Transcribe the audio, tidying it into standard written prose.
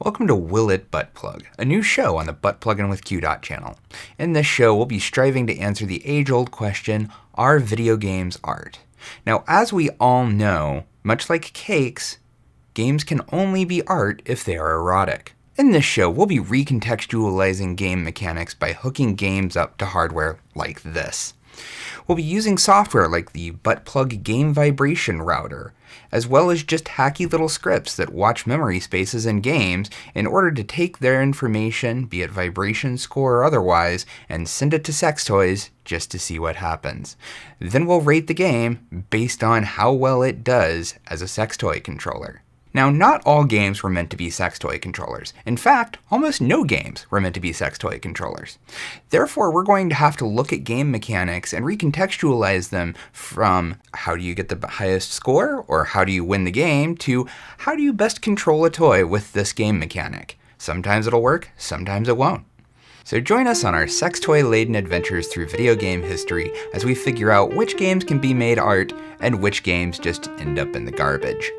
Welcome to Will It Buttplug, a new show on the Buttpluggin with qDot channel. In this show, we'll be striving to answer the age-old question, are video games art? Now, as we all know, much like cakes, games can only be art if they are erotic. In this show, we'll be recontextualizing game mechanics by hooking games up to hardware like this. We'll be using software like the Buttplug game vibration router, as well as just hacky little scripts that watch memory spaces in games in order to take their information, be it vibration score or otherwise, and send it to sex toys just to see what happens. Then we'll rate the game based on how well it does as a sex toy controller. Now, not all games were meant to be sex toy controllers. In fact, almost no games were meant to be sex toy controllers. Therefore, we're going to have to look at game mechanics and recontextualize them from how do you get the highest score, or how do you win the game, to how do you best control a toy with this game mechanic. Sometimes it'll work, sometimes it won't. So join us on our sex toy-laden adventures through video game history as we figure out which games can be made art and which games just end up in the garbage.